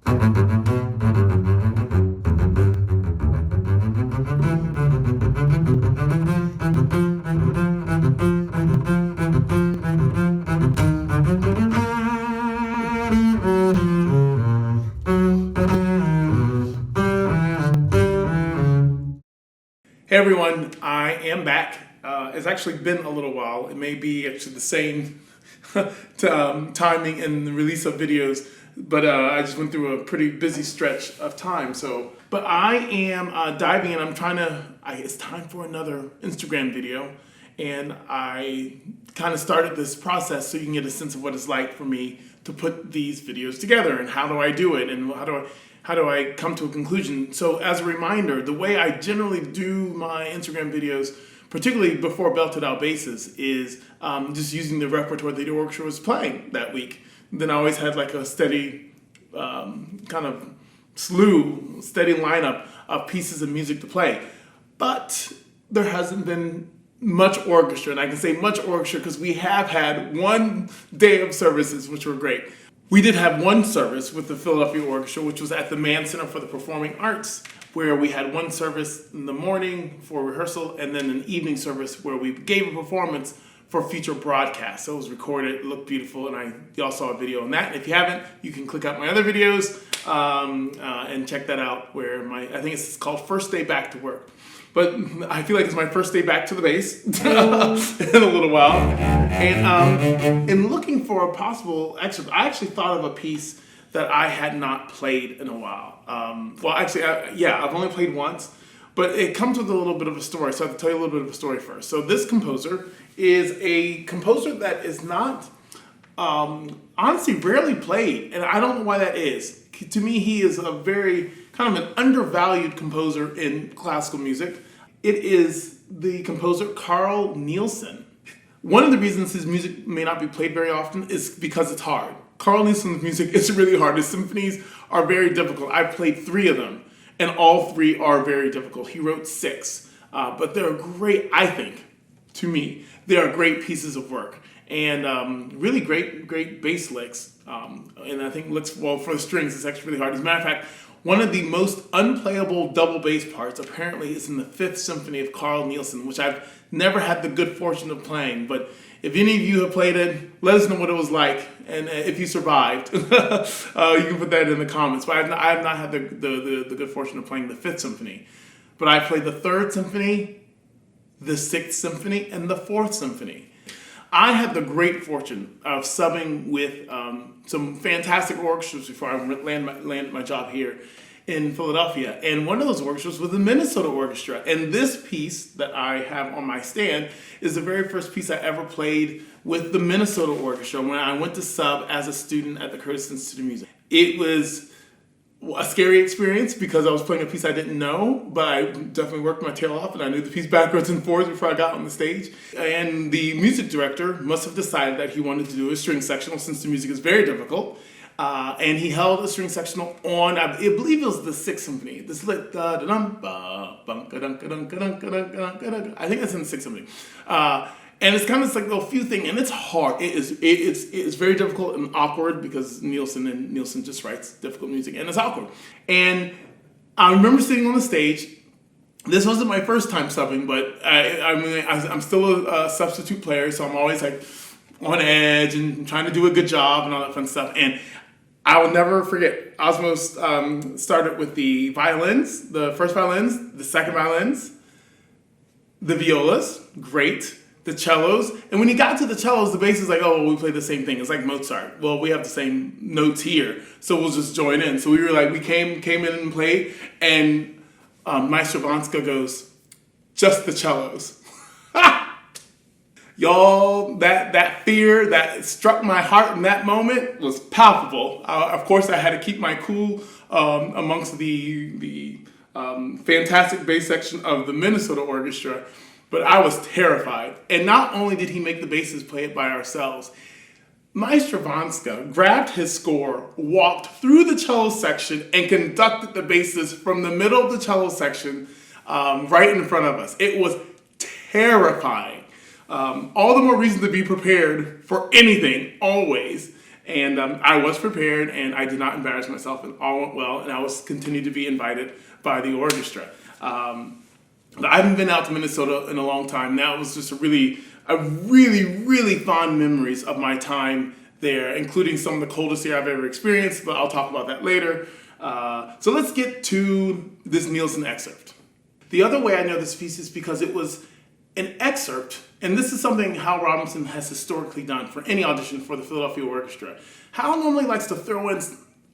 Hey everyone, I am back. It's actually been a little while. It may be actually the same timing in the release of videos, but I just went through a pretty busy stretch of time. But I am diving in. It's time for another Instagram video, and I kind of started this process so you can get a sense of what it's like for me to put these videos together, and how do I do it, and how do I come to a conclusion? So as a reminder, the way I generally do my Instagram videos, particularly before belted out basses, is just using the repertoire that the orchestra was playing that week. Then I always had like a steady kind of steady lineup of pieces of music to play. But there hasn't been much orchestra, and I can say much orchestra because we have had one day of services, which were great. We did have one service with the Philadelphia Orchestra, which was at the Mann Center for the Performing Arts, where we had one service in the morning for rehearsal and then an evening service where we gave a performance for future broadcast. So it was recorded, it looked beautiful, and y'all saw a video on that. And if you haven't, you can click out my other videos and check that out, where I think it's called First Day Back to Work. But I feel like it's my first day back to the bass in a little while. And in looking for a possible excerpt, I actually thought of a piece that I had not played in a while. I've only played once, but it comes with a little bit of a story. So I have to tell you a little bit of a story first. So this composer is a composer that is not, honestly, rarely played. And I don't know why that is. To me, he is a very kind of an undervalued composer in classical music. It is the composer Carl Nielsen. One of the reasons his music may not be played very often is because it's hard. Carl Nielsen's music is really hard. His symphonies are very difficult. I've played 3 of them, and all 3 are very difficult. He wrote 6, but they're great, I think, to me. They are great pieces of work, and really great bass licks. And I think licks, for the strings, it's actually really hard. As a matter of fact, one of the most unplayable double bass parts apparently is in the 5th Symphony of Carl Nielsen, which I've never had the good fortune of playing. But if any of you have played it, let us know what it was like, and if you survived, you can put that in the comments. But I have not had the good fortune of playing the 5th Symphony. But I played the 3rd Symphony, the 6th Symphony, and the 4th Symphony. I had the great fortune of subbing with some fantastic orchestras before I landed my job here in Philadelphia. And one of those orchestras was the Minnesota Orchestra. And this piece that I have on my stand is the very first piece I ever played with the Minnesota Orchestra when I went to sub as a student at the Curtis Institute of Music. It was a scary experience because I was playing a piece I didn't know, but I definitely worked my tail off and I knew the piece backwards and forwards before I got on the stage. And the music director must have decided that he wanted to do a string sectional since the music is very difficult. And he held a string sectional on, I believe it was the 6th Symphony. This is like, I think that's in the 6th Symphony. And it's kind of like a few things, and it's hard. It's very difficult and awkward because Nielsen just writes difficult music, and it's awkward. And I remember sitting on the stage. This wasn't my first time subbing, but I'm still a substitute player, so I'm always like on edge and trying to do a good job and all that fun stuff. And I will never forget, Osmos started with the violins, the first violins, the second violins, the violas, great, the cellos. And when he got to the cellos, the bass is like, oh, well, we play the same thing. It's like Mozart. Well, we have the same notes here, so we'll just join in. So we were like, we came in and played, and Maestro Vanska goes, just the cellos. Y'all, that fear that struck my heart in that moment was palpable. Of course, I had to keep my cool amongst the fantastic bass section of the Minnesota Orchestra, but I was terrified. And not only did he make the basses play it by ourselves, Maestro Vanska grabbed his score, walked through the cello section, and conducted the basses from the middle of the cello section right in front of us. It was terrifying. All the more reason to be prepared for anything, always. And I was prepared, and I did not embarrass myself, and all went well, and I was continued to be invited by the orchestra. But I haven't been out to Minnesota in a long time. Now it was just a really fond memories of my time there, including some of the coldest year I've ever experienced, but I'll talk about that later. So let's get to this Nielsen excerpt. The other way I know this piece is because it was an excerpt, and this is something Hal Robinson has historically done for any audition for the Philadelphia Orchestra. Hal normally likes to throw in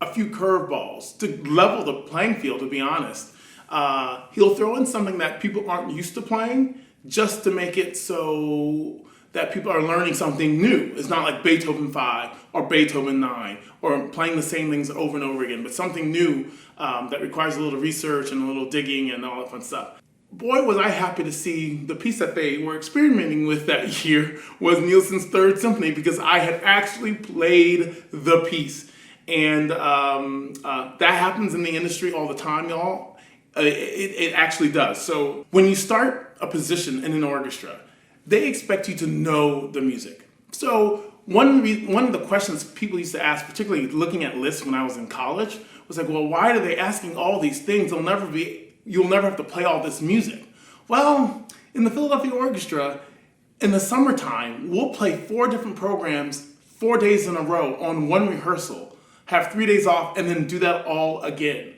a few curveballs to level the playing field, to be honest. He'll throw in something that people aren't used to playing just to make it so that people are learning something new. It's not like Beethoven 5 or Beethoven 9 or playing the same things over and over again, but something new that requires a little research and a little digging and all that fun stuff. Boy, was I happy to see the piece that they were experimenting with that year was Nielsen's Third Symphony, because I had actually played the piece. And that happens in the industry all the time, y'all. It actually does. So when you start a position in an orchestra, they expect you to know the music. So one of the questions people used to ask, particularly looking at lists when I was in college, was like, well, why are they asking all these things? You'll never have to play all this music. Well, in the Philadelphia Orchestra, in the summertime, we'll play 4 different programs 4 days in a row on one rehearsal, have 3 days off, and then do that all again.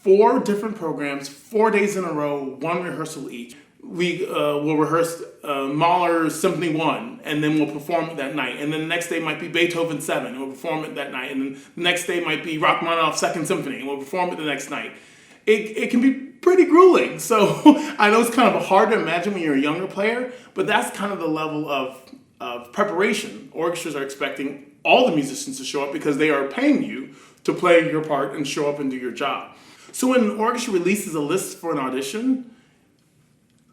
4 different programs, 4 days in a row, 1 rehearsal each. We will rehearse Mahler's Symphony 1, and then we'll perform it that night. And then the next day might be Beethoven 7, and we'll perform it that night. And then the next day might be Rachmaninoff's Second Symphony, and we'll perform it the next night. It can be pretty grueling. So I know it's kind of hard to imagine when you're a younger player, but that's kind of the level of preparation. Orchestras are expecting all the musicians to show up because they are paying you to play your part and show up and do your job. So when an orchestra releases a list for an audition,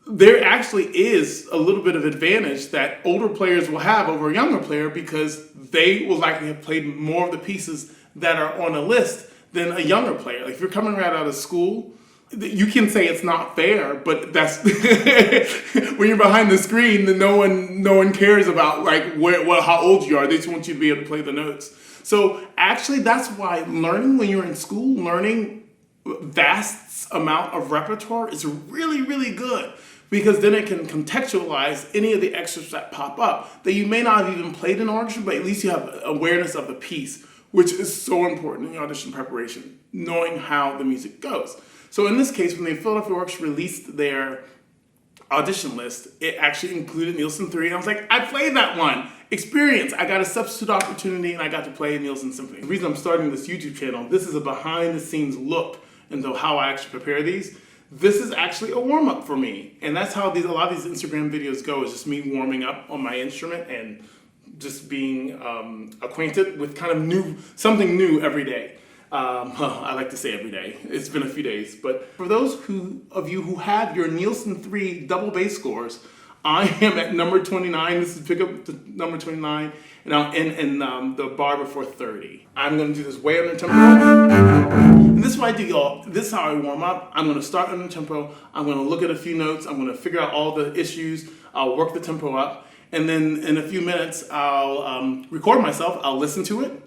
there actually is a little bit of advantage that older players will have over a younger player, because they will likely have played more of the pieces that are on a list than a younger player. Like if you're coming right out of school, you can say it's not fair, but that's when you're behind the screen, then no one cares about like how old you are. They just want you to be able to play the notes. So actually, that's why learning when you're in school, learning vast amount of repertoire is really, really good, because then it can contextualize any of the excerpts that pop up that you may not have even played in orchestra, but at least you have awareness of the piece, which is so important in the audition preparation, knowing how the music goes. So in this case, when the Philadelphia Orchestra released their audition list, it actually included Nielsen 3, and I was like, I played that one. Experience. I got a substitute opportunity, and I got to play Nielsen Symphony. The reason I'm starting this YouTube channel, this is a behind-the-scenes look into how I actually prepare these. This is actually a warm-up for me, and that's how a lot of these Instagram videos go, is just me warming up on my instrument and just being acquainted with kind of something new every day. I like to say every day. It's been a few days. But for those of you who have your Nielsen 3 double bass scores, I am at number 29. This is pick up to number 29, and I'm in the bar before 30. I'm going to do this way under tempo. And this is what I do, y'all. This is how I warm up. I'm going to start under tempo. I'm going to look at a few notes. I'm going to figure out all the issues. I'll work the tempo up. And then in a few minutes, I'll record myself. I'll listen to it.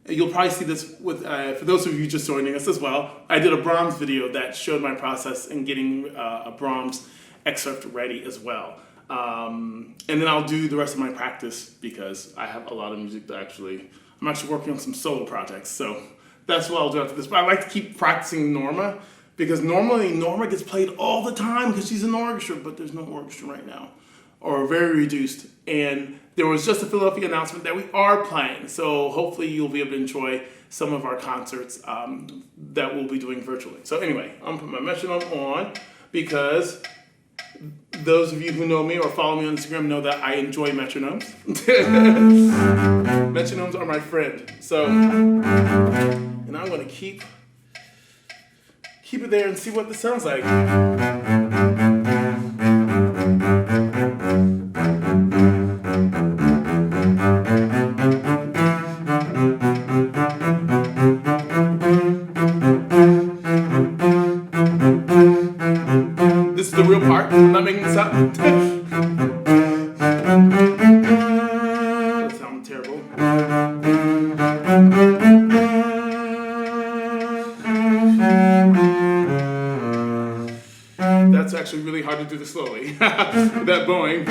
You'll probably see this with, for those of you just joining us as well, I did a Brahms video that showed my process in getting a Brahms excerpt ready as well. And then I'll do the rest of my practice, because I have a lot of music that I'm actually working on some solo projects. So that's what I'll do after this. But I like to keep practicing Norma, because normally Norma gets played all the time because she's in the orchestra, but there's no orchestra right now, or very reduced. And there was just a Philadelphia announcement that we are playing. So hopefully you'll be able to enjoy some of our concerts that we'll be doing virtually. So anyway, I'm putting my metronome on, because those of you who know me or follow me on Instagram know that I enjoy metronomes. Metronomes are my friend. So, and I'm going to keep it there and see what this sounds like. This is the real part. I'm not making this up. That sounds terrible. actually really hard to do this slowly. That bowing.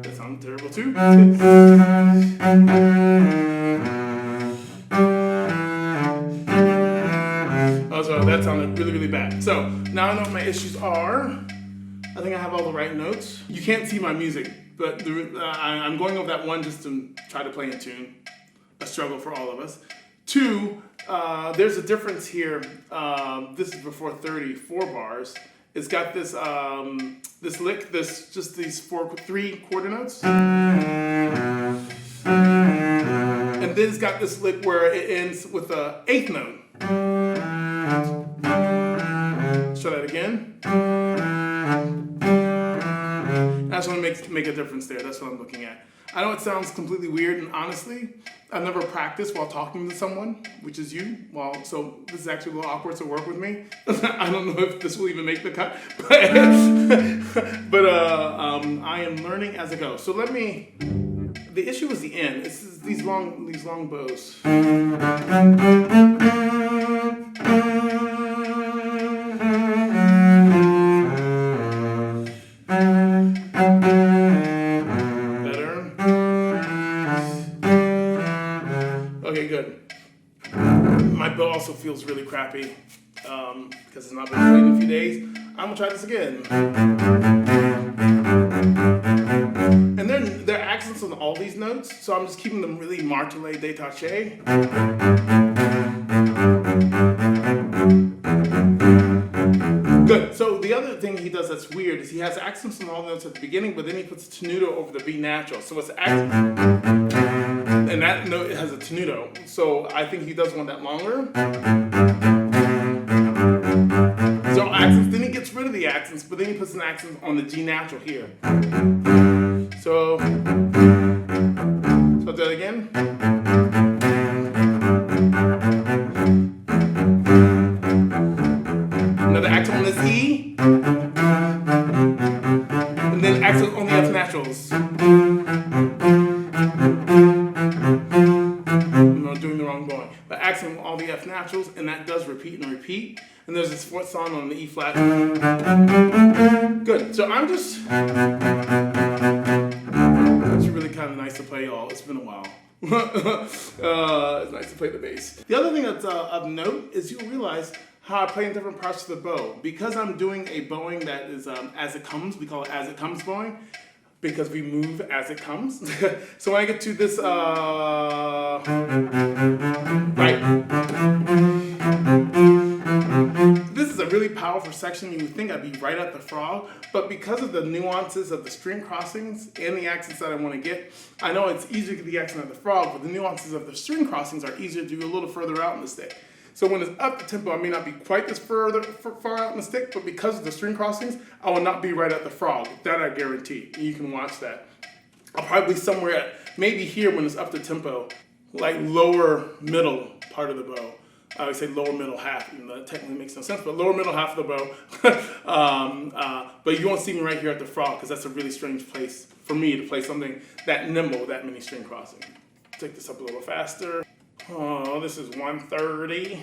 That sounds terrible too. Oh, so that sounded really, really bad. So now I know what my issues are. I think I have all the right notes. You can't see my music, but I'm going over that one just to try to play in tune. A struggle for all of us. Two, there's a difference here. This is before 34 bars. It's got this this lick, just these three quarter notes, and then it's got this lick where it ends with a eighth note. Let's try that again. I just want to make a difference there. That's what I'm looking at. I know it sounds completely weird, and honestly, I've never practiced while talking to someone, which is you. Well, so this is actually a little awkward to work with me. I don't know if this will even make the cut, but I am learning as I go. So the issue is the end. It's these long bows. Okay, good. My bow also feels really crappy because it's not been played in a few days. I'm gonna try this again. And there are accents on all these notes, so I'm just keeping them really martelé, détaché. Good. So the other thing he does that's weird is he has accents on all the notes at the beginning, but then he puts a tenuto over the B natural. So it's accent. And that note has a tenuto, so I think he does want that longer. So accents, then he gets rid of the accents, but then he puts an accent on the G natural here. So do that again. Another accent on this E, and then accent on the F naturals. Accent on all the F naturals, and that does repeat and repeat. And there's this fourth song on the E flat. Good. So I'm just. It's really kind of nice to play, y'all. It's been a while. It's nice to play the bass. The other thing that's of note is you'll realize how I play in different parts of the bow. Because I'm doing a bowing that is as it comes, we call it as it comes bowing, because we move as it comes. So when I get to this, right. This is a really powerful section. You would think I'd be right at the frog, but because of the nuances of the string crossings and the accents that I want to get, I know it's easier to get the accent of the frog, but the nuances of the string crossings are easier to do a little further out in the stick. So when it's up the tempo, I may not be quite this far out in the stick, but because of the string crossings, I will not be right at the frog. That I guarantee. You can watch that. I'll probably be somewhere at, maybe here when it's up the tempo, like lower middle part of the bow. I would say lower middle half, even though that technically makes no sense, but lower middle half of the bow. But you won't see me right here at the frog, because that's a really strange place for me to play something that nimble with that many string crossings. Take this up a little faster. Oh, this is 130.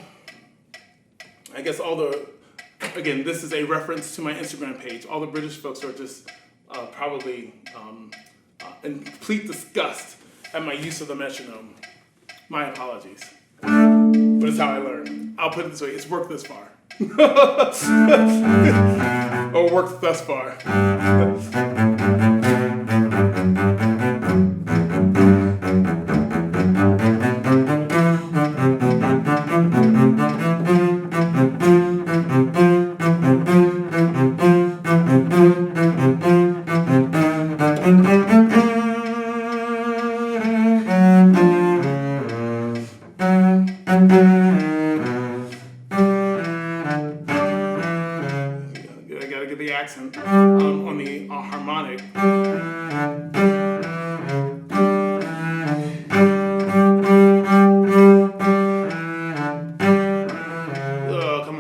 I guess again, this is a reference to my Instagram page. All the British folks are just probably in complete disgust at my use of the metronome. My apologies. But it's how I learn. I'll put it this way, it's worked this far. Or worked thus far. Accent on the harmonic. Come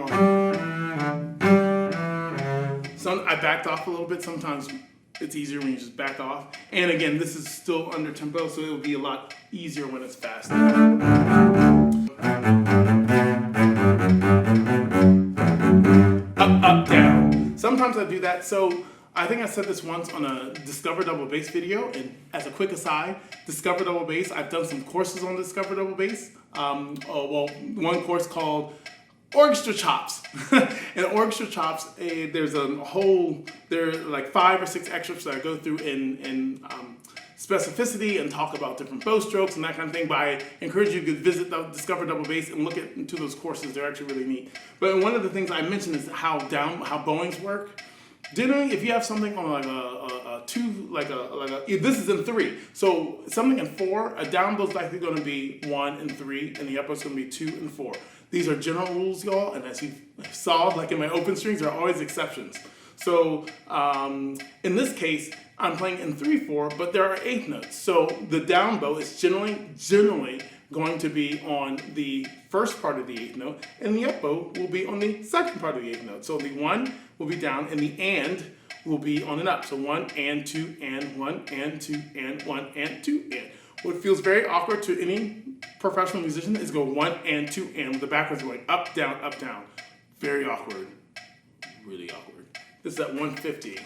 on. So I backed off a little bit. Sometimes it's easier when you just back off. And again, this is still under tempo, so it'll be a lot easier when it's fast. up, down. Sometimes I do that. So I think I said this once on a Discover Double Bass video, and as a quick aside, Discover Double Bass, I've done some courses on Discover Double Bass. Well, one course called Orchestra Chops. In Orchestra Chops, there's a whole, there are like 5 or 6 excerpts that I go through in specificity and talk about different bow strokes and that kind of thing. But I encourage you to visit Discover Double Bass and look into those courses. They're actually really neat. But one of the things I mentioned is how bowings work. Generally, if you have something on like a 2, this is in 3. So something in 4, a down bow is likely going to be 1 and 3, and the up bow is going to be 2 and 4. These are general rules, y'all, and as you saw, like in my open strings, there are always exceptions. So in this case, I'm playing in 3/4, but there are 8th notes. So the down bow is generally going to be on the first part of the 8th note, and the up bow will be on the second part of the 8th note. So the 1 will be down, and the and will be on an up. So 1 and 2 and 1 and 2 and 1 and 2 and. What feels very awkward to any professional musician is go 1 and 2 and with the backwards going up, down, up, down. Very awkward. Really awkward. This is at 150.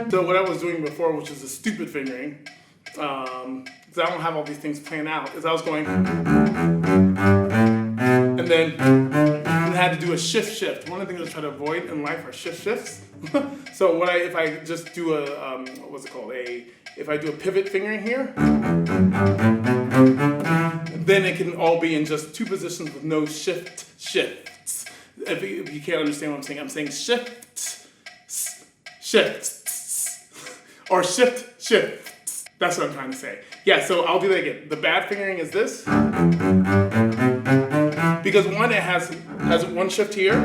So what I was doing before, which is a stupid fingering, because I don't have all these things planned out, is I was going, and then I had to do a shift. One of the things I try to avoid in life are shifts. So if I just do a, what's it called? If I do a pivot fingering here, then it can all be in just 2 positions with no shifts. If you can't understand what I'm saying shifts, or shift. That's what I'm trying to say. Yeah, so I'll do that again. The bad fingering is this. Because one, it has 1 shift here,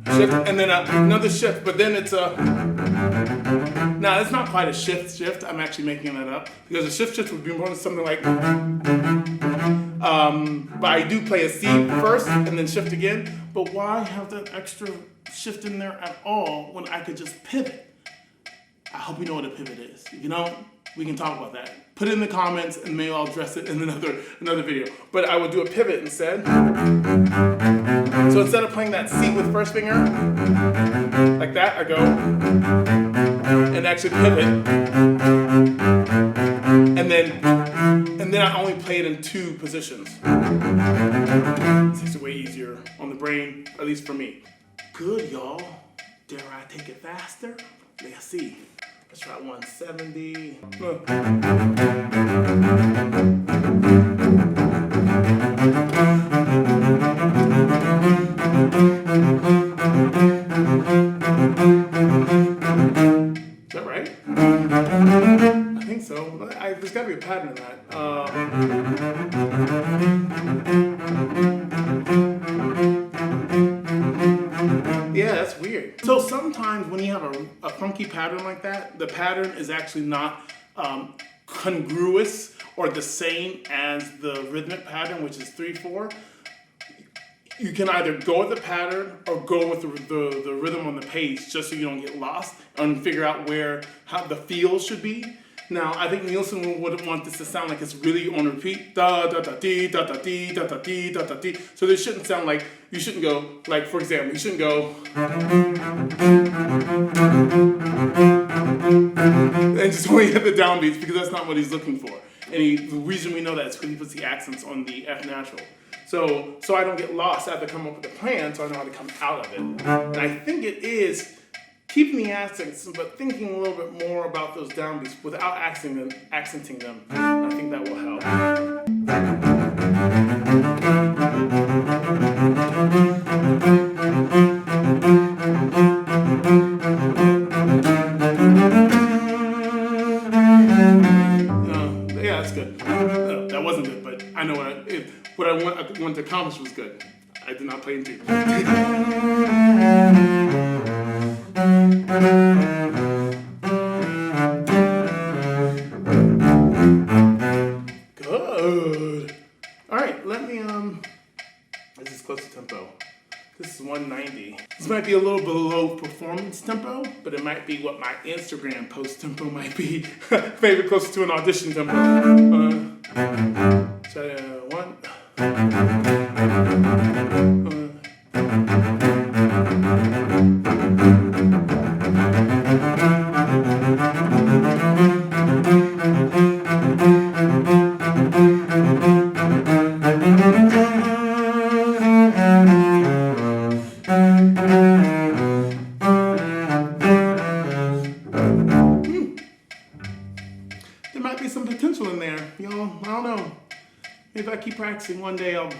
shift, and then another shift, but then it's a, now it's not quite a shift, I'm actually making that up, because a shift would be more something like, but I do play a C first and then shift again, but why have that extra shift in there at all when I could just pivot? I hope you know what a pivot is. If you don't, we can talk about that. Put it in the comments and maybe I'll address it in another video. But I would do a pivot instead. So instead of playing that C with first finger, like that, I go and actually pivot. And then I only play it in 2 positions. This makes it way easier on the brain, at least for me. Good, y'all. Dare I take it faster? Let's see. Let's try 170. Is that right? I think so. There's got to be a pattern in that. Yeah, that's weird. So sometimes when you have a funky pattern like that, the pattern is actually not congruous or the same as the rhythmic pattern, which is 3/4. You can either go with the pattern or go with the rhythm on the page, just so you don't get lost and figure out how the feel should be. Now, I think Nielsen would want this to sound like it's really on repeat. Da da da dee da da dee da da dee da da dee. So this shouldn't sound like, you shouldn't go, like for example, you shouldn't go and just only hit the downbeats, because that's not what he's looking for. And the reason we know that is because he puts the accents on the F natural. So I don't get lost. I have to come up with a plan so I know how to come out of it. And I think it is keeping the accents, but thinking a little bit more about those downbeats without accenting them. I think that will help. Yeah, that's good. That wasn't good, but I know what I wanted to accomplish was good. I did not play in 2. Good. All right, let me 190. This might be a little below performance tempo, but it might be what my Instagram post tempo might be. Maybe closer to an audition tempo. One. There might be some potential in there, you know, I don't know. Maybe if I keep practicing, one day I'll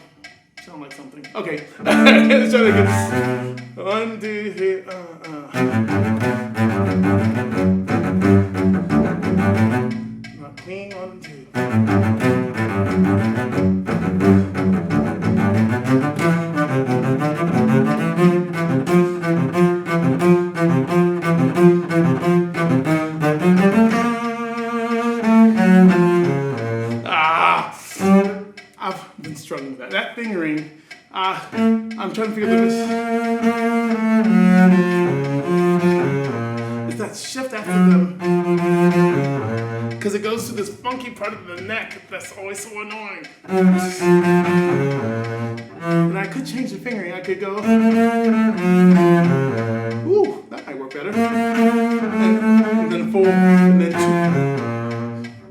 sound like something. Okay, let's try to get this. 1, 2, 3, Not clean, 1, 2. I've been struggling with that. That fingering, I'm trying to figure this. It's that shift after them. Because it goes to this funky part of the neck that's always so annoying. And I could change the fingering. I could go. Ooh, that might work better. And then 4, and then 2.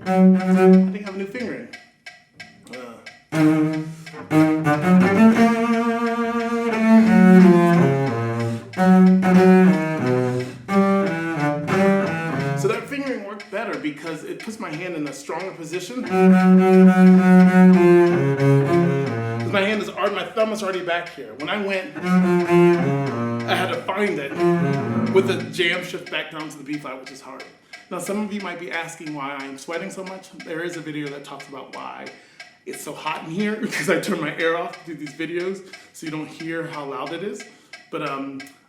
I think I have a new fingering. So that fingering worked better because it puts my hand in a stronger position. Because my hand is already, my thumb is already back here. When I went, I had to find it with the jam shift back down to the B flat, which is hard. Now some of you might be asking why I'm sweating so much. There is a video that talks about why it's so hot in here because I turn my air off to do these videos so you don't hear how loud it is. But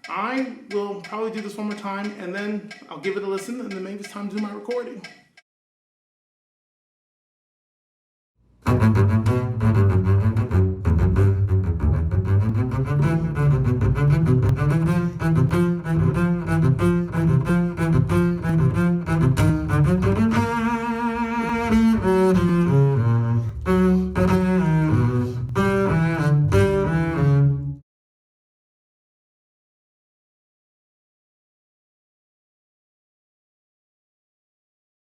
I will probably do this one more time and then I'll give it a listen and then maybe it's time to do my recording.